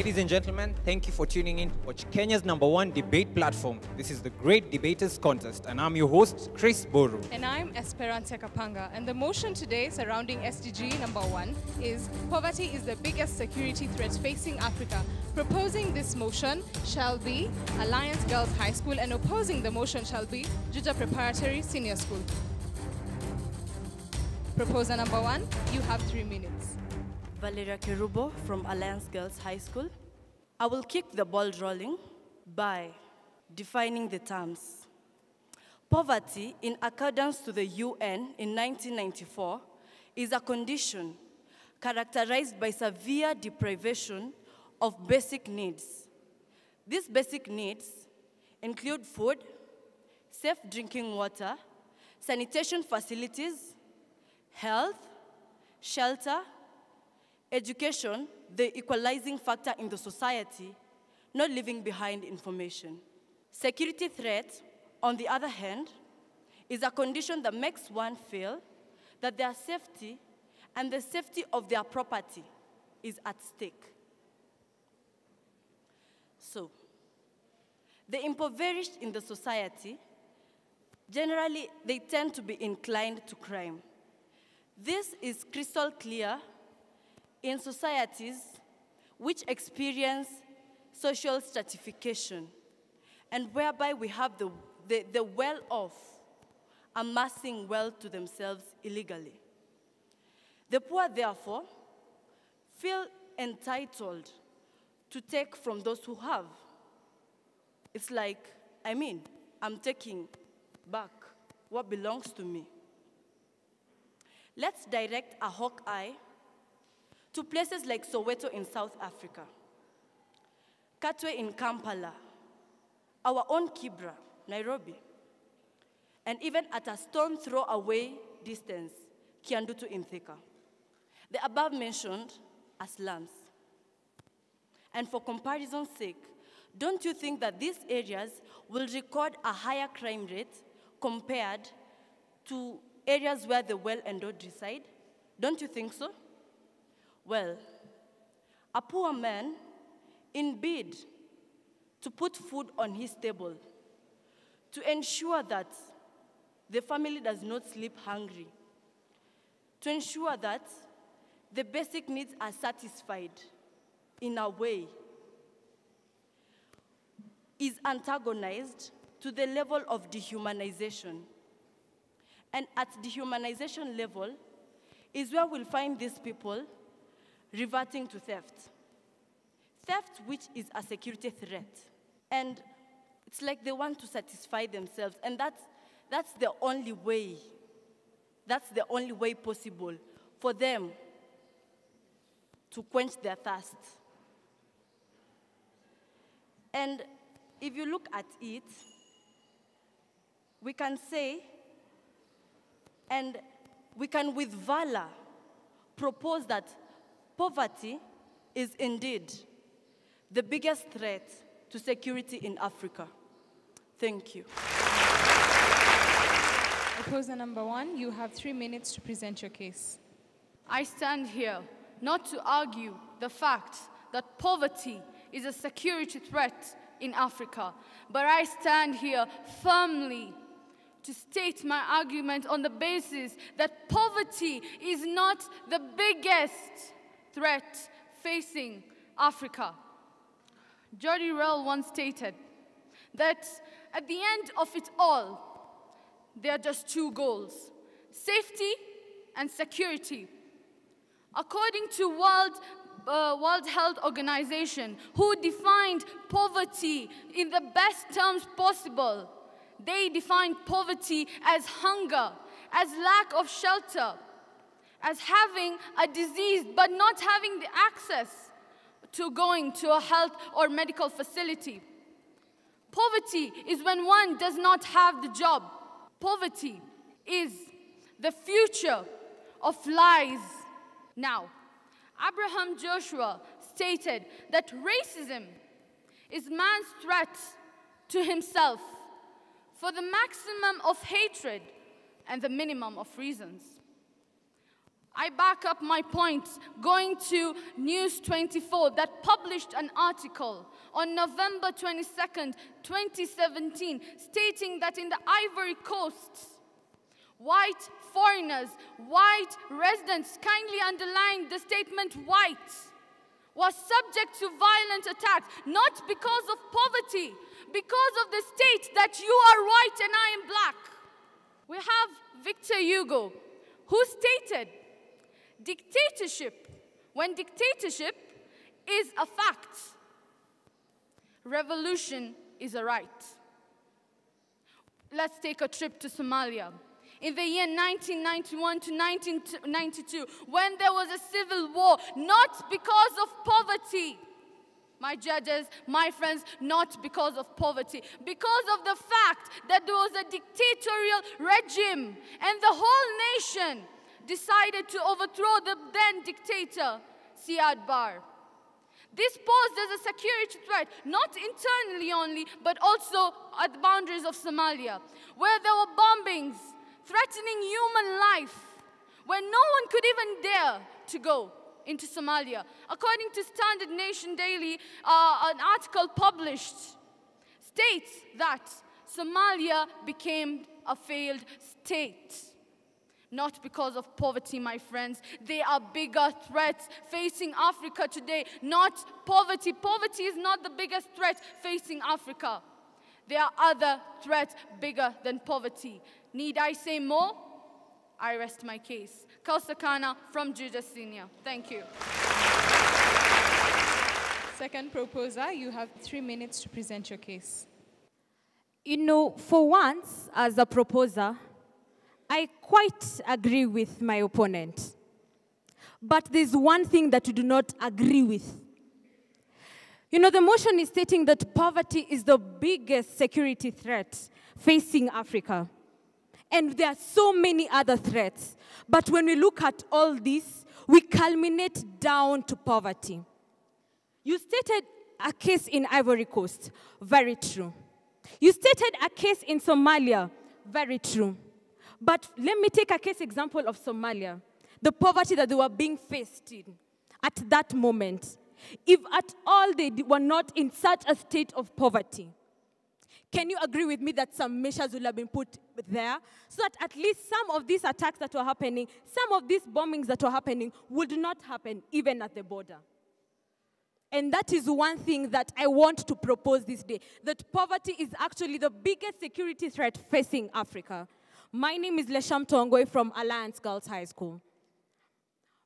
Ladies and gentlemen, thank you for tuning in to watch Kenya's #1 debate platform. This is the Great Debaters Contest, and I'm your host, Chris Boru. And I'm Esperanza Kapanga, and the motion today surrounding SDG #1 is poverty is the biggest security threat facing Africa. Proposing this motion shall be Alliance Girls High School, and opposing the motion shall be Juja Preparatory Senior School. Proposer #1, you have 3 minutes. Valeria Kerubo from Alliance Girls High School. I will kick the ball rolling by defining the terms. Poverty, in accordance to the UN in 1994, is a condition characterized by severe deprivation of basic needs. These basic needs include food, safe drinking water, sanitation facilities, health, shelter, education, the equalizing factor in the society, not leaving behind information. Security threat, on the other hand, is a condition that makes one feel that their safety and the safety of their property is at stake. So, the impoverished in the society, generally, they tend to be inclined to crime. This is crystal clear in societies which experience social stratification and whereby we have the well-off amassing wealth to themselves illegally. The poor, therefore, feel entitled to take from those who have. It's like, I'm taking back what belongs to me. Let's direct a hawk eye to places like Soweto in South Africa, Katwe in Kampala, our own Kibra, Nairobi, and even at a stone throw away distance, Kiandutu in Thika. The above mentioned are slums. And for comparison's sake, don't you think that these areas will record a higher crime rate compared to areas where the well-endowed reside? Don't you think so? Well, a poor man, in bid to put food on his table, to ensure that the family does not sleep hungry, to ensure that the basic needs are satisfied in a way, is antagonized to the level of dehumanization. And at dehumanization level is where we'll find these people reverting to theft. Theft, which is a security threat. And it's like they want to satisfy themselves, and that's the only way. That's the only way possible for them to quench their thirst. And if you look at it, we can say, and we can with valor propose that poverty is indeed the biggest threat to security in Africa. Thank you. Proposer #1, you have 3 minutes to present your case. I stand here not to argue the fact that poverty is a security threat in Africa, but I stand here firmly to state my argument on the basis that poverty is not the biggest threat facing Africa. Jody Rell once stated that at the end of it all, there are just 2 goals: safety and security. According to World Health Organization, who defined poverty in the best terms possible, they defined poverty as hunger, as lack of shelter, as having a disease but not having the access to going to a health or medical facility. Poverty is when one does not have the job. Poverty is the future of lies. Now, Abraham Joshua stated that racism is man's threat to himself for the maximum of hatred and the minimum of reasons. I back up my points going to News 24 that published an article on November 22nd, 2017, stating that in the Ivory Coast, white foreigners, white residents, kindly underline the statement white, was subject to violent attacks, not because of poverty, because of the state that you are white and I am black. We have Victor Hugo, who stated, when dictatorship is a fact, revolution is a right. Let's take a trip to Somalia. In the year 1991 to 1992, when there was a civil war, not because of poverty, my judges, my friends, not because of poverty, because of the fact that there was a dictatorial regime and the whole nation decided to overthrow the then dictator, Siad Barre. This posed as a security threat, not internally only, but also at the boundaries of Somalia, where there were bombings threatening human life, where no one could even dare to go into Somalia. According to Standard Nation Daily, an article published states that Somalia became a failed state. Not because of poverty, my friends. There are bigger threats facing Africa today, not poverty. Poverty is not the biggest threat facing Africa. There are other threats bigger than poverty. Need I say more? I rest my case. Kausakana from Juja Senior. Thank you. Second proposer, you have 3 minutes to present your case. You know, for once, as a proposer, I quite agree with my opponent. But there's one thing that we do not agree with. You know, the motion is stating that poverty is the biggest security threat facing Africa. And there are so many other threats. But when we look at all this, we culminate down to poverty. You stated a case in Ivory Coast. Very true. You stated a case in Somalia. Very true. But let me take a case example of Somalia. The poverty that they were being faced in at that moment. If at all they were not in such a state of poverty, can you agree with me that some measures would have been put there so that at least some of these attacks that were happening, some of these bombings that were happening would not happen even at the border? And that is one thing that I want to propose this day, that poverty is actually the biggest security threat facing Africa. My name is Lesham Tongwe from Alliance Girls High School.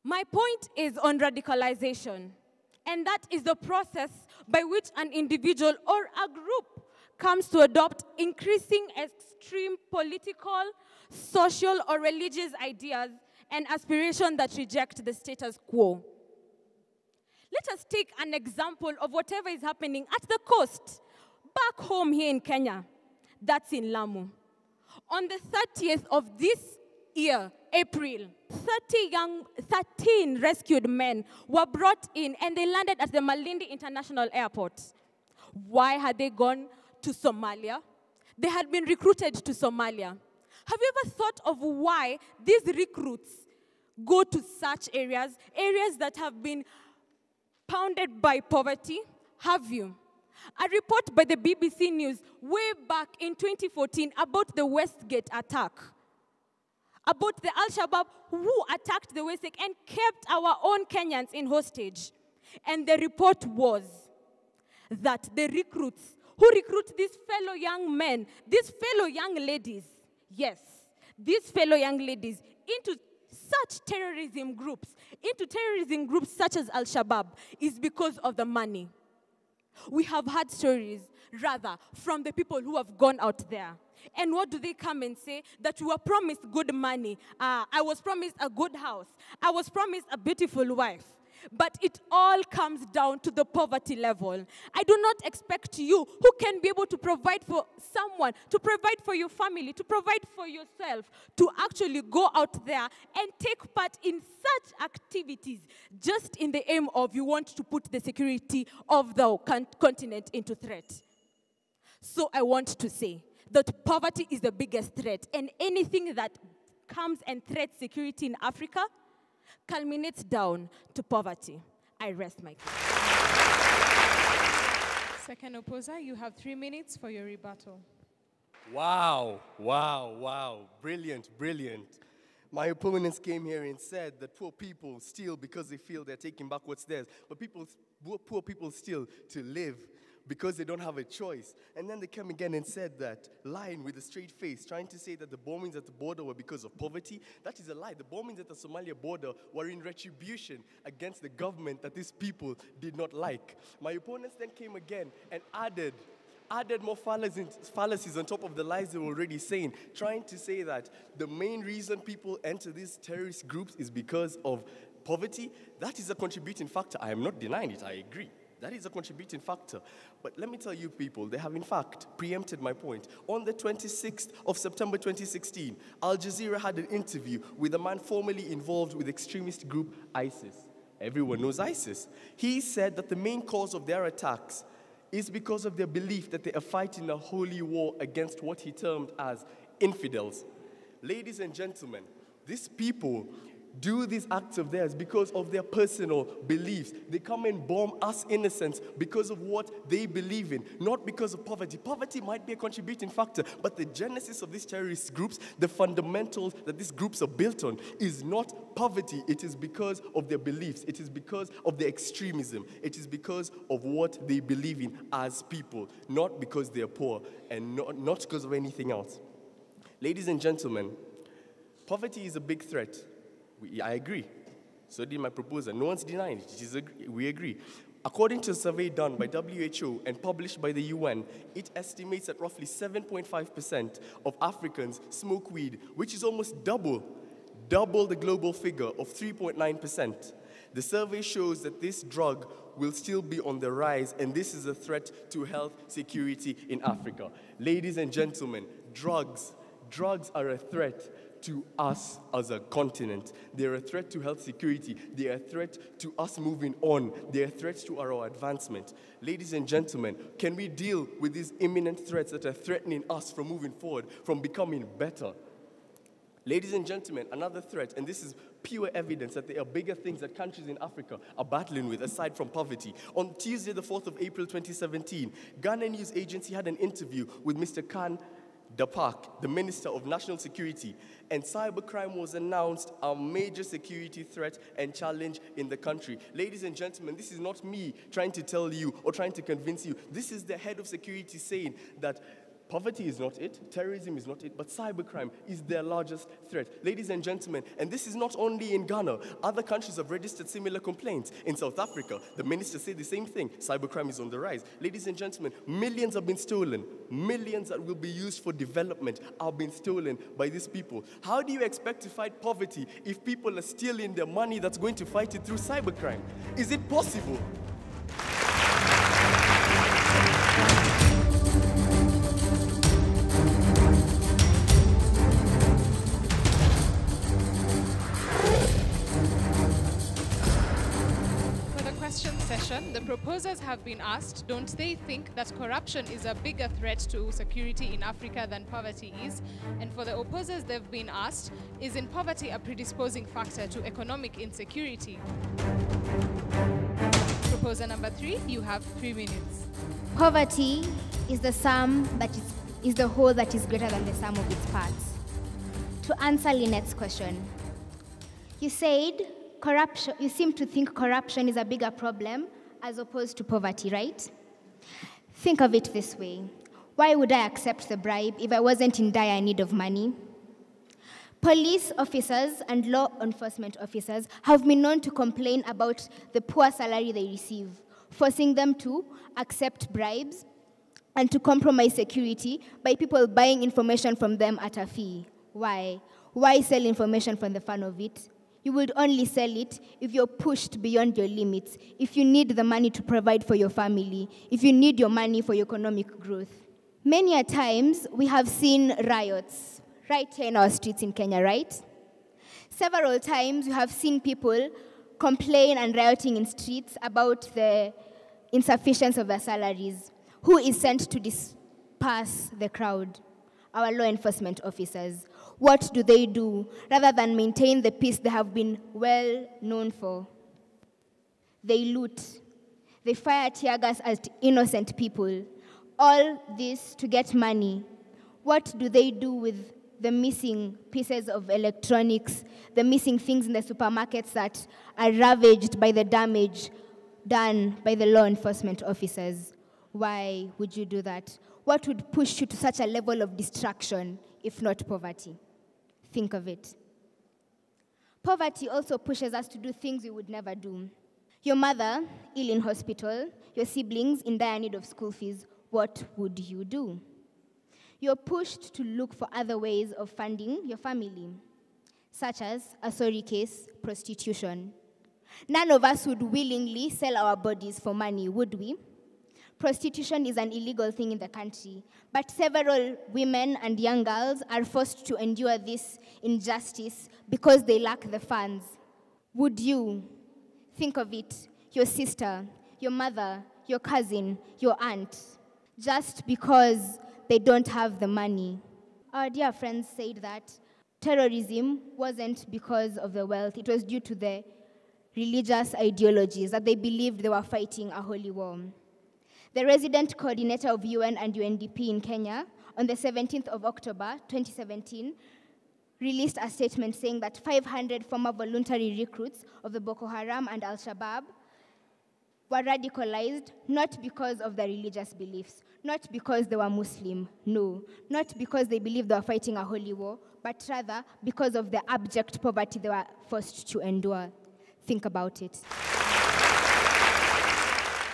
My point is on radicalization, and that is the process by which an individual or a group comes to adopt increasing extreme political, social, or religious ideas and aspirations that reject the status quo. Let us take an example of whatever is happening at the coast, back home here in Kenya. That's in Lamu. On the 30th of this year, April, 13 rescued men were brought in and they landed at the Malindi International Airport. Why had they gone to Somalia? They had been recruited to Somalia. Have you ever thought of why these recruits go to such areas, areas that have been pounded by poverty? Have you? A report by the BBC News way back in 2014 about the Westgate attack, about the Al-Shabaab who attacked the Westgate and kept our own Kenyans in hostage. And the report was that the recruits who recruit these fellow young men, these fellow young ladies, yes, these fellow young ladies into such terrorism groups such as Al-Shabaab is because of the money. We have had stories, rather, from the people who have gone out there. And what do they come and say? That we were promised good money. I was promised a good house. I was promised a beautiful wife. But it all comes down to the poverty level. I do not expect you, who can be able to provide for someone, to provide for your family, to provide for yourself, to actually go out there and take part in such activities just in the aim of you want to put the security of the continent into threat. So I want to say that poverty is the biggest threat, and anything that comes and threats security in Africa, culminates down to poverty. I rest my case. Second opposer, you have 3 minutes for your rebuttal. Wow, wow, wow. Brilliant, brilliant. My opponents came here and said that poor people steal because they feel they're taking back what's theirs. But poor people steal to live because they don't have a choice. And then they came again and said that, lying with a straight face, trying to say that the bombings at the border were because of poverty. That is a lie. The bombings at the Somalia border were in retribution against the government that these people did not like. My opponents then came again and added more fallacies on top of the lies they were already saying, trying to say that the main reason people enter these terrorist groups is because of poverty. That is a contributing factor. I am not denying it, I agree. That is a contributing factor. But let me tell you people, they have in fact preempted my point. On the 26th of September 2016, Al Jazeera had an interview with a man formerly involved with extremist group ISIS. Everyone knows ISIS. He said that the main cause of their attacks is because of their belief that they are fighting a holy war against what he termed as infidels. Ladies and gentlemen, these people do these acts of theirs because of their personal beliefs. They come and bomb us innocents because of what they believe in, not because of poverty. Poverty might be a contributing factor, but the genesis of these terrorist groups, the fundamentals that these groups are built on, is not poverty. It is because of their beliefs. It is because of their extremism. It is because of what they believe in as people, not because they are poor and not because of anything else. Ladies and gentlemen, poverty is a big threat. I agree. So did my proposer. No one's denying it. We agree. According to a survey done by WHO and published by the UN, it estimates that roughly 7.5% of Africans smoke weed, which is almost double the global figure of 3.9%. The survey shows that this drug will still be on the rise, and this is a threat to health security in Africa. Ladies and gentlemen, drugs are a threat to us as a continent. They're a threat to health security. They're a threat to us moving on. They're a threat to our advancement. Ladies and gentlemen, can we deal with these imminent threats that are threatening us from moving forward, from becoming better? Ladies and gentlemen, another threat, and this is pure evidence that there are bigger things that countries in Africa are battling with aside from poverty. On Tuesday, the 4th of April, 2017, Ghana News Agency had an interview with Mr. Khan Dapak, the Minister of National Security, and cybercrime was announced a major security threat and challenge in the country. Ladies and gentlemen, this is not me trying to tell you or trying to convince you. This is the head of security saying that poverty is not it, terrorism is not it, but cybercrime is their largest threat. Ladies and gentlemen, and this is not only in Ghana. Other countries have registered similar complaints. In South Africa, the minister said the same thing. Cybercrime is on the rise. Ladies and gentlemen, millions have been stolen. Millions that will be used for development are being stolen by these people. How do you expect to fight poverty if people are stealing their money that's going to fight it through cybercrime? Is it possible? The proposers have been asked, don't they think that corruption is a bigger threat to security in Africa than poverty is? And for the opposers, they've been asked, isn't poverty a predisposing factor to economic insecurity? Proposer number 3, you have 3 minutes. Poverty is the sum that is the whole that is greater than the sum of its parts. To answer Lynette's question, you said corruption, you seem to think corruption is a bigger problem as opposed to poverty, right? Think of it this way. Why would I accept the bribe if I wasn't in dire need of money? Police officers and law enforcement officers have been known to complain about the poor salary they receive, forcing them to accept bribes and to compromise security by people buying information from them at a fee. Why? Why sell information for the fun of it? You would only sell it if you're pushed beyond your limits, if you need the money to provide for your family, if you need your money for your economic growth. Many a times, we have seen riots right here in our streets in Kenya, right? Several times, you have seen people complain and rioting in streets about the insufficiency of their salaries. Who is sent to disperse the crowd? Our law enforcement officers. What do they do rather than maintain the peace they have been well known for? They loot. They fire tear gas at innocent people. All this to get money. What do they do with the missing pieces of electronics, the missing things in the supermarkets that are ravaged by the damage done by the law enforcement officers? Why would you do that? What would push you to such a level of distraction, if not poverty? Think of it. Poverty also pushes us to do things we would never do. Your mother, ill in hospital, your siblings in dire need of school fees, what would you do? You're pushed to look for other ways of funding your family, such as a sorry case, prostitution. None of us would willingly sell our bodies for money, would we? Prostitution is an illegal thing in the country, but several women and young girls are forced to endure this injustice because they lack the funds. Would you? Think of it, your sister, your mother, your cousin, your aunt, just because they don't have the money. Our dear friends said that terrorism wasn't because of the wealth, it was due to the religious ideologies that they believed they were fighting a holy war. The resident coordinator of UN and UNDP in Kenya, on the 17th of October 2017, released a statement saying that 500 former voluntary recruits of the Boko Haram and Al-Shabaab were radicalized not because of their religious beliefs, not because they were Muslim, no, not because they believed they were fighting a holy war, but rather because of the abject poverty they were forced to endure. Think about it.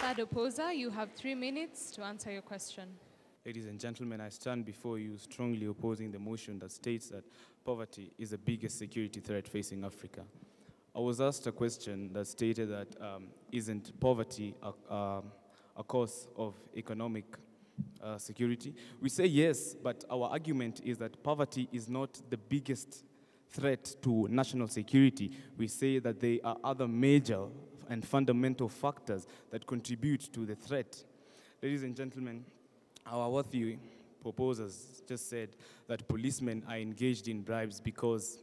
Third opposer, you have 3 minutes to answer your question. Ladies and gentlemen, I stand before you strongly opposing the motion that states that poverty is the biggest security threat facing Africa. I was asked a question that stated that isn't poverty a cause of economic security? We say yes, but our argument is that poverty is not the biggest threat to national security. We say that there are other major and fundamental factors that contribute to the threat. Ladies and gentlemen, our worthy proposers just said that policemen are engaged in bribes because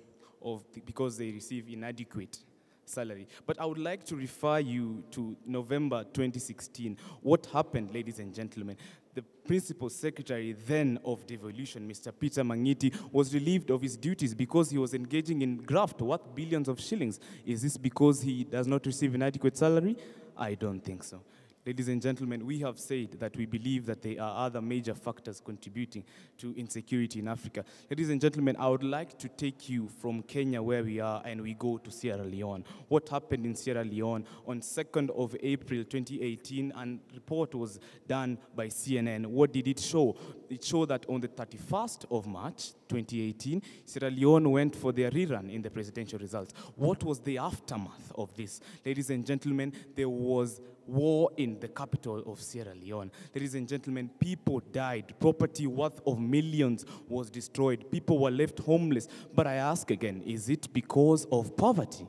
they receive inadequate salary. But I would like to refer you to November 2016. What happened, ladies and gentlemen? The principal secretary then of devolution, Mr. Peter Mangiti, was relieved of his duties because he was engaging in graft worth billions of shillings. Is this because he does not receive an adequate salary? I don't think so. Ladies and gentlemen, we have said that we believe that there are other major factors contributing to insecurity in Africa. Ladies and gentlemen, I would like to take you from Kenya, where we are, and we go to Sierra Leone. What happened in Sierra Leone on 2nd of April 2018, and report was done by CNN. What did it show? It showed that on the 31st of March 2018, Sierra Leone went for their rerun in the presidential results. What was the aftermath of this? Ladies and gentlemen, there was war in the capital of Sierra Leone. Ladies and gentlemen, people died. Property worth of millions was destroyed. People were left homeless. But I ask again, is it because of poverty?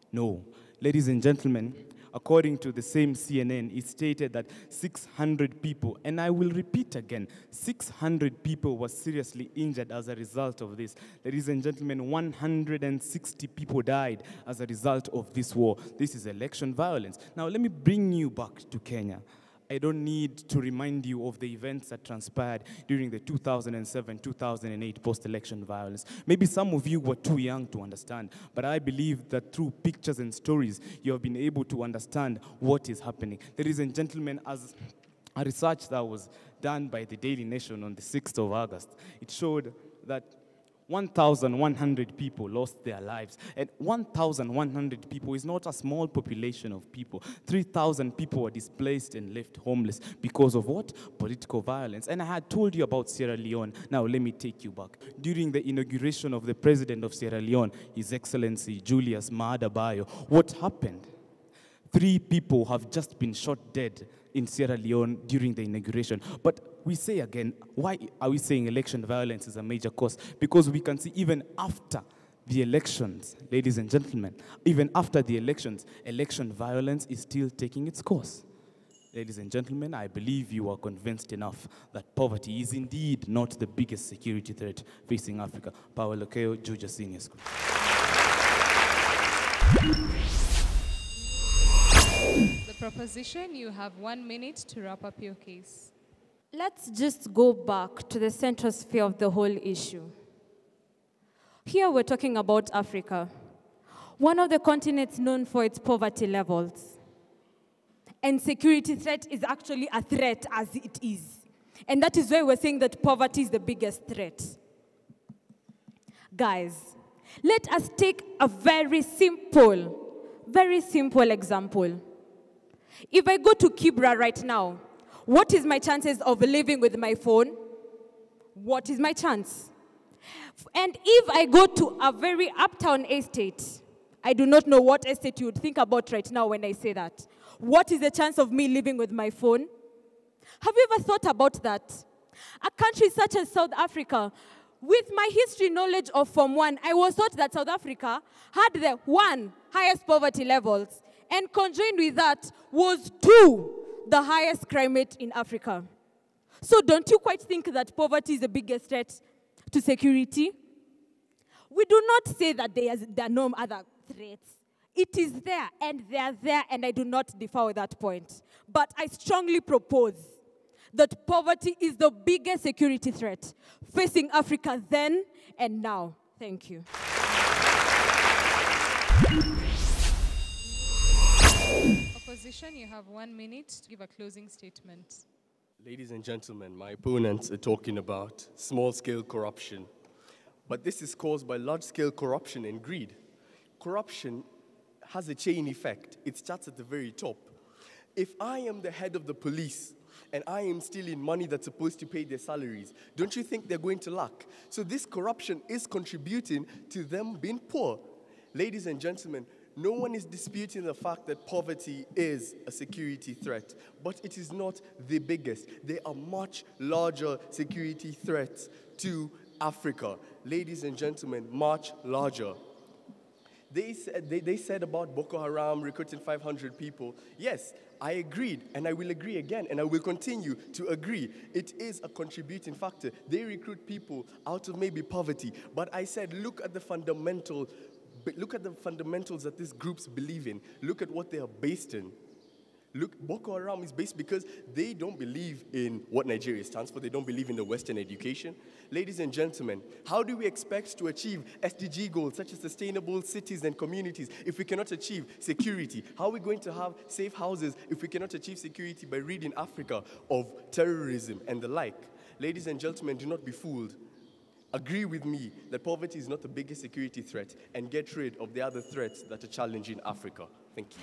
No. Ladies and gentlemen, according to the same CNN, it stated that 600 people, and I will repeat again, 600 people were seriously injured as a result of this. Ladies and gentlemen, 160 people died as a result of this war. This is election violence. Now, let me bring you back to Kenya. I don't need to remind you of the events that transpired during the 2007-2008 post-election violence. Maybe some of you were too young to understand, but I believe that through pictures and stories, you have been able to understand what is happening. Ladies and gentlemen, as a research that was done by the Daily Nation on the 6th of August, it showed that 1,100 people lost their lives. And 1,100 people is not a small population of people. 3,000 people were displaced and left homeless because of what? Political violence. And I had told you about Sierra Leone. Now let me take you back. During the inauguration of the president of Sierra Leone, His Excellency Julius Maada Bio, what happened? 3 people have just been shot dead in Sierra Leone during the inauguration. But we say again, why are we saying election violence is a major cause? Because we can see even after the elections, ladies and gentlemen, even after the elections, election violence is still taking its course. Ladies and gentlemen, I believe you are convinced enough that poverty is indeed not the biggest security threat facing Africa. Power Lokeo, Juja Senior School. The proposition, you have 1 minute to wrap up your case. Let's just go back to the central sphere of the whole issue. Here we're talking about Africa, one of the continents known for its poverty levels. And security threat is actually a threat as it is. And that is why we're saying that poverty is the biggest threat. Guys, let us take a very simple example. If I go to Kibra right now, what is my chances of living with my phone? What is my chance? And if I go to a very uptown estate, I do not know what estate you would think about right now when I say that. What is the chance of me living with my phone? Have you ever thought about that? A country such as South Africa, with my history knowledge of Form 1, I was taught that South Africa had the 1 highest poverty levels, and conjoined with that was 2 the highest crime rate in Africa. So don't you quite think that poverty is the biggest threat to security? We do not say that there are no other threats. It is there, and they are there, and I do not differ with that point. But I strongly propose that poverty is the biggest security threat facing Africa then and now. Thank you. Opposition, you have 1 minute to give a closing statement. Ladies and gentlemen, my opponents are talking about small-scale corruption. But this is caused by large-scale corruption and greed. Corruption has a chain effect. It starts at the very top. If I am the head of the police and I am stealing money that's supposed to pay their salaries, don't you think they're going to lack? So this corruption is contributing to them being poor. Ladies and gentlemen, no one is disputing the fact that poverty is a security threat, but it is not the biggest. There are much larger security threats to Africa. Ladies and gentlemen, much larger. They said about Boko Haram recruiting 500 people. Yes, I agreed, and I will agree again, and I will continue to agree. It is a contributing factor. They recruit people out of maybe poverty. But I said, look at the fundamentals that these groups believe in. Look at what they are based in. Look, Boko Haram is based because they don't believe in what Nigeria stands for. They don't believe in the Western education. Ladies and gentlemen, how do we expect to achieve SDG goals such as sustainable cities and communities if we cannot achieve security? How are we going to have safe houses if we cannot achieve security by ridding Africa of terrorism and the like? Ladies and gentlemen, do not be fooled. Agree with me that poverty is not the biggest security threat, and get rid of the other threats that are challenging Africa. Thank you.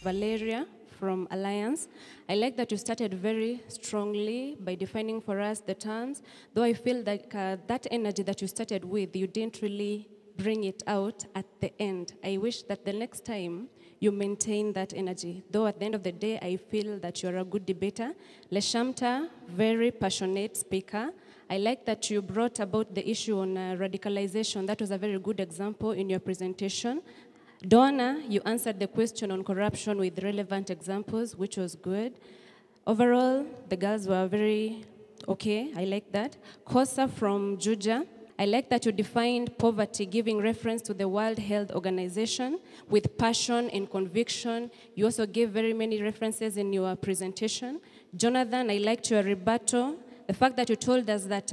Valeria from Alliance. I like that you started very strongly by defining for us the terms, though I feel that that energy that you started with, you didn't really bring it out at the end. I wish that the next time you maintain that energy. Though at the end of the day, I feel that you're a good debater. Leshamta, very passionate speaker. I like that you brought about the issue on radicalization. That was a very good example in your presentation. Donna, you answered the question on corruption with relevant examples, which was good. Overall, the girls were very okay. I like that. Kosa from Juja. I like that you defined poverty, giving reference to the World Health Organization with passion and conviction. You also gave very many references in your presentation. Jonathan, I liked your rebuttal. The fact that you told us that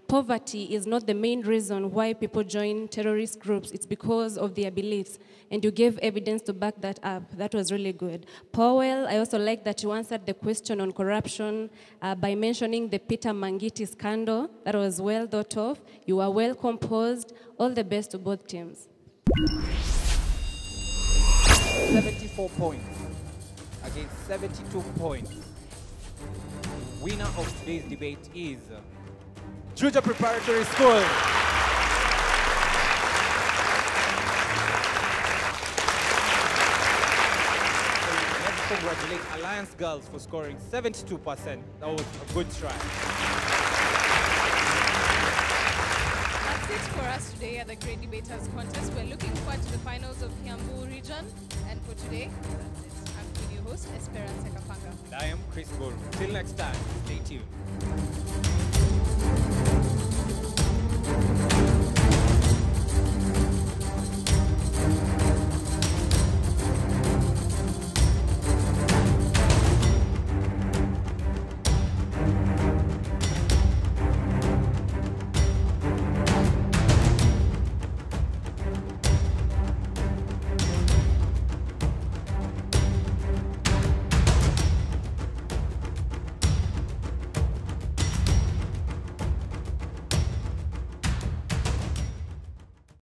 poverty is not the main reason why people join terrorist groups. It's because of their beliefs. And you gave evidence to back that up. That was really good. Powell, I also like that you answered the question on corruption by mentioning the Peter Mangiti scandal. That was well thought of. You were well composed. All the best to both teams. 74 points against 72 points. Winner of today's debate is Juja Preparatory School. Let's congratulate Alliance Girls for scoring 72%. That was a good try. That's it for us today at the Great Debaters Contest. We're looking forward to the finals of Kiambu region. And for today, that's it. I'm your host, Esperanza Kapanga. And I am Chris Boru. Till next time, stay tuned.